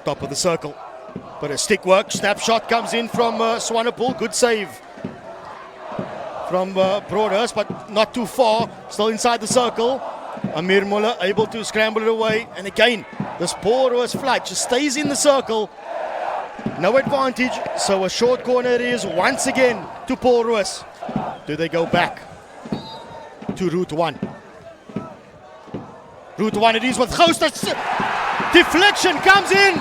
top of the circle. But a stick work, snapshot comes in from Swanepoel. Good save from Broadhurst, but not too far. Still inside the circle. Amir Muller able to scramble it away. And again, this Broadhurst flight just stays in the circle. No advantage, so a short corner it is once again to Paul Roos. Do they go back to Route 1? Route 1 it is with Roos. Deflection comes in.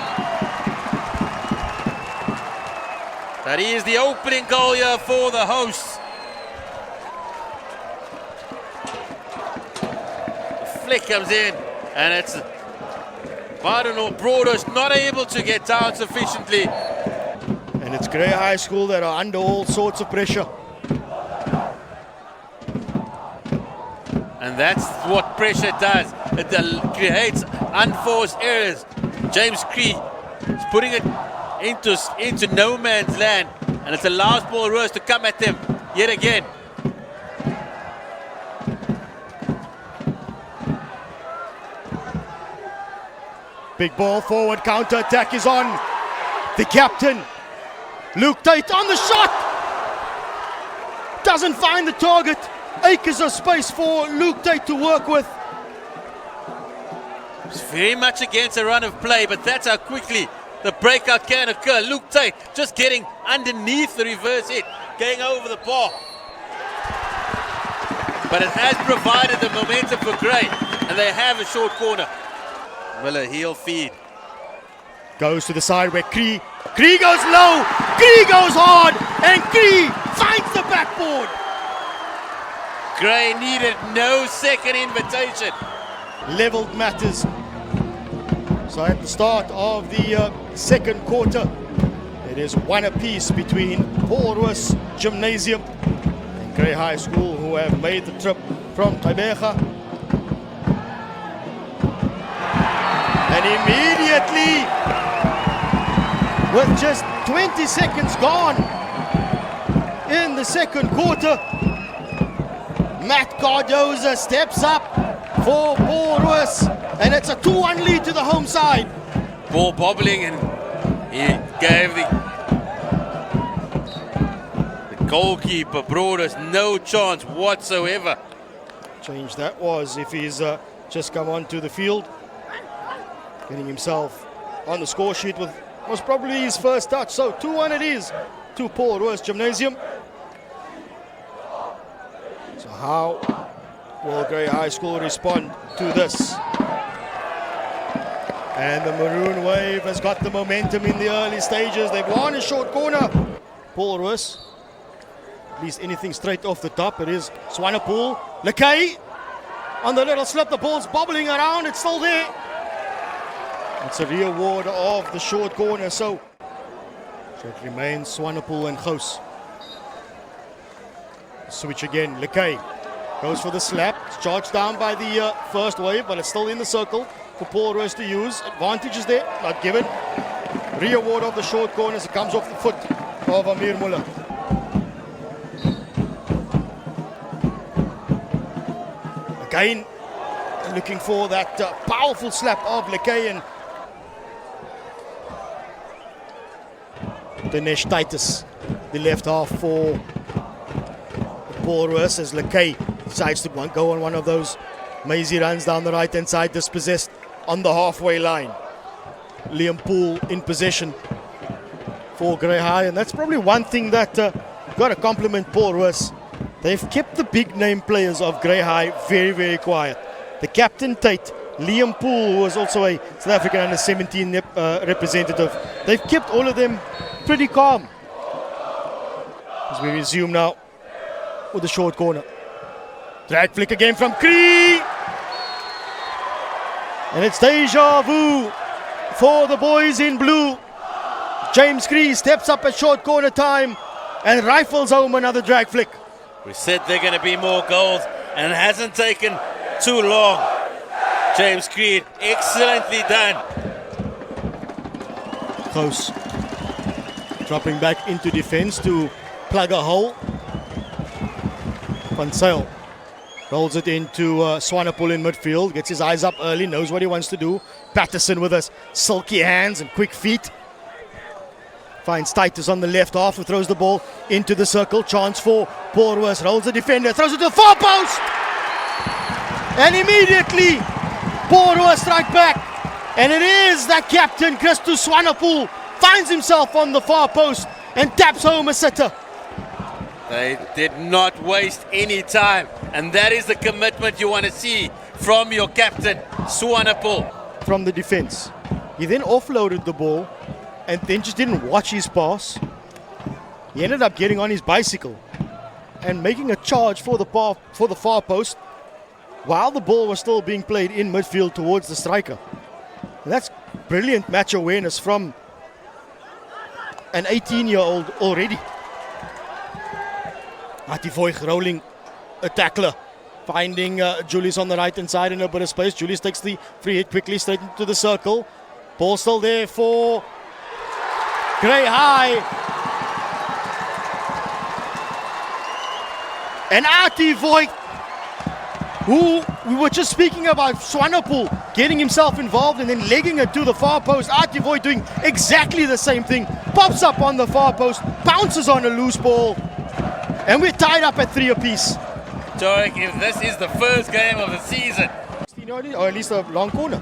That is the opening goal here for the hosts. The flick comes in, and it's Broadhurst not able to get down sufficiently. And it's Grey High School that are under all sorts of pressure. And that's what pressure does. It creates unforced errors. James Cree is putting it into no man's land, and it allows Paul Roos to come at them yet again. Big ball forward, counter attack is on. The captain, Luke Tate, on the shot. Doesn't find the target. Acres of space for Luke Tate to work with. It's very much against a run of play, but that's how quickly the breakout can occur. Luke Tate just getting underneath the reverse hit, going over the bar. But it has provided the momentum for Grey, and they have a short corner. Miller heel feed. Goes to the side where Cree goes low, Cree goes hard, and Cree finds the backboard. Grey needed no second invitation. Leveled matters. So at the start of the second quarter, it is one apiece between Paul Roos Gymnasium and Grey High School, who have made the trip from Gqeberha. And immediately, with just 20 seconds gone in the second quarter, Matt Cardoza steps up for Paul Roos, and it's a 2-1 lead to the home side. Ball bobbling, and he gave the goalkeeper Broadhurst no chance whatsoever. Change that was if he's just come onto the field, getting himself on the score sheet with was probably his first touch. So 2-1 it is to Paul Roos Gymnasium. So how will Grey High School respond to this? And the Maroon Wave has got the momentum in the early stages. They've won a short corner. Paul Roos, at least anything straight off the top. It is Swanepoel. Lekay on the little slip. The ball's bobbling around. It's still there. It's a reward of the short corner. So it remains Swanepoel and Roos. Switch again. Lekay goes for the slap. It's charged down by the first wave, but it's still in the circle for Paul Roos to use. Advantage is there, not given. Reward of the short corners. It comes off the foot of Amir Muller. Again, looking for that powerful slap of Lekay, and Dinesh Titus, the left half for Paul Roos, as Lekay decides to go on one of those mazy runs down the right hand side, dispossessed on the halfway line. Liam Poole in possession for Grey High, and that's probably one thing that got to compliment Paul Roos. They've kept the big name players of Grey High very, very quiet. The captain Tate, Liam Poole, who was also a South African under-17 representative, they've kept all of them pretty calm. As we resume now with the short corner. Drag flick again from Cree. And it's deja vu for the boys in blue. James Cree steps up at short corner time and rifles home another drag flick. We said they're going to be more goals, and it hasn't taken too long. James Cree, excellently done. Close. Dropping back into defense to plug a hole. Van Zyl Rolls it into Swanepoel in midfield. Gets his eyes up early, knows what he wants to do. Patterson with his silky hands and quick feet. Finds Titus on the left half, who throws the ball into the circle. Chance for Paul Roos. Rolls the defender, throws it to the far post. And immediately, Paul Roos strike back. And it is that captain, Christus Swanepoel, finds himself on the far post and taps home a sitter. They did not waste any time. And that is the commitment you want to see from your captain, Swanepoel. From the defense. He then offloaded the ball and then just didn't watch his pass. He ended up getting on his bicycle and making a charge for the far post while the ball was still being played in midfield towards the striker. And that's brilliant match awareness from an 18-year-old already. Ativoig rolling a tackler, finding Julius on the right-hand side in a bit of space. Julius takes the free hit quickly straight into the circle. Ball still there for Grey High. And Ativoig, who we were just speaking about, Swanepoel getting himself involved and then legging it to the far post. Ativoig doing exactly the same thing. Pops up on the far post, bounces on a loose ball, and we're tied up at 3 apiece. Tarek, if this is the first game of the season, or at least a long corner.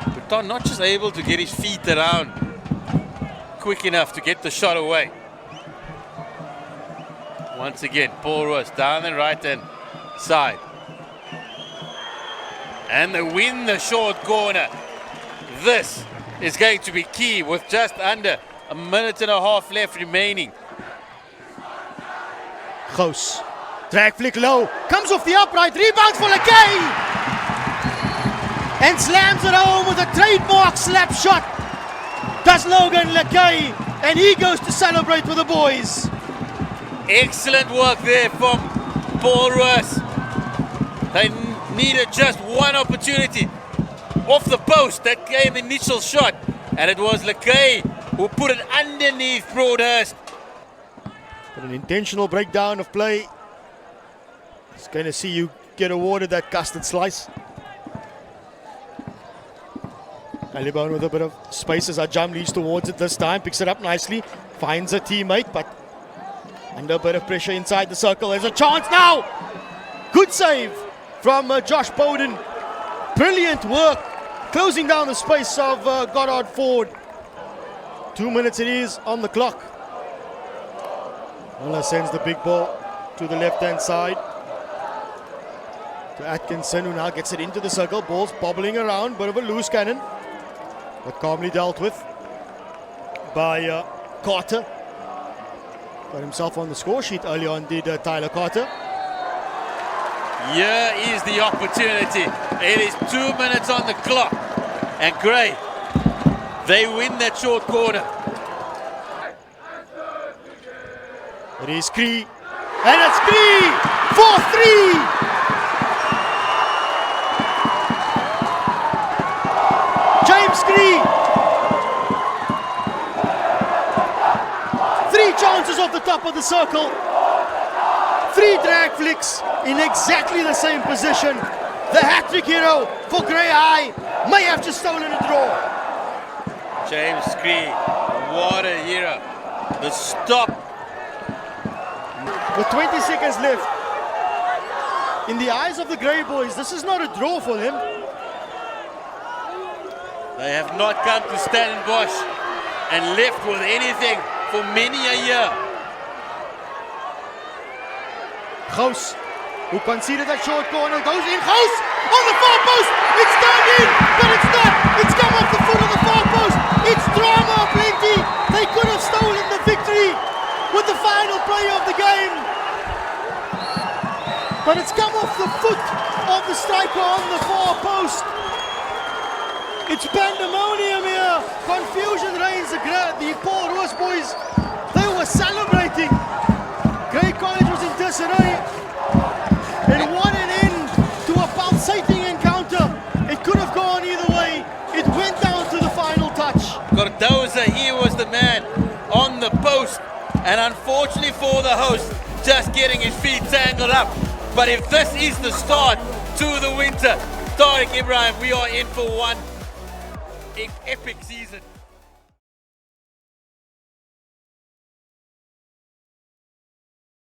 Buton not just able to get his feet around quick enough to get the shot away. Once again, Paul Roos down the right-hand side. And they win the short corner. This is going to be key with just under a minute and a half left remaining. Roos, drag flick low, comes off the upright, rebounds for Lekay, and slams it home with a trademark slap shot. Does Logan Lekay, and he goes to celebrate with the boys. Excellent work there from Paul Roos. They needed just one opportunity off the post that gave the initial shot, and it was Lekay who put it underneath Broadhurst. But an intentional breakdown of play. It's going to see you get awarded that custard slice. Alibone with a bit of space as Ajam leads towards it this time. Picks it up nicely. Finds a teammate, but under a bit of pressure inside the circle. There's a chance now. Good save from Josh Bowden. Brilliant work. Closing down the space of Goddard Ford. 2 minutes it is on the clock. Muller sends the big ball to the left-hand side to Atkinson, who now gets it into the circle. Ball's bobbling around, bit of a loose cannon, but calmly dealt with by Carter. Got himself on the score sheet early on, did Tyler Carter. Here is the opportunity. It is 2 minutes on the clock, and Grey, they win that short corner. It is Cree, and it's Cree for 3. James Cree. 3 chances off the top of the circle. 3 drag flicks in exactly the same position. The hat-trick hero for Grey High may have just stolen a draw. James Cree, what a hero. The stop. With 20 seconds left, in the eyes of the Grey boys, this is not a draw for them. They have not come to Stellenbosch and left with anything for many a year. Roos, who conceded that short corner, goes in. Roos on the far post. It's turned in, but it's not. It's come off the foot of the far post. It's drama plenty. They could have stolen the victory with the final play of the game, but it's come off the foot of the striker on the far post. It's pandemonium here. Confusion reigns. The Paul Roos boys, they were celebrating. Grey College was in disarray, and what an end to a pulsating encounter. It could have gone either way. It went down to the final touch. Cardoza, he was the man on the post. And unfortunately for the host, just getting his feet tangled up But if this is the start to the winter, Tariq Ibrahim, we are in for one epic season.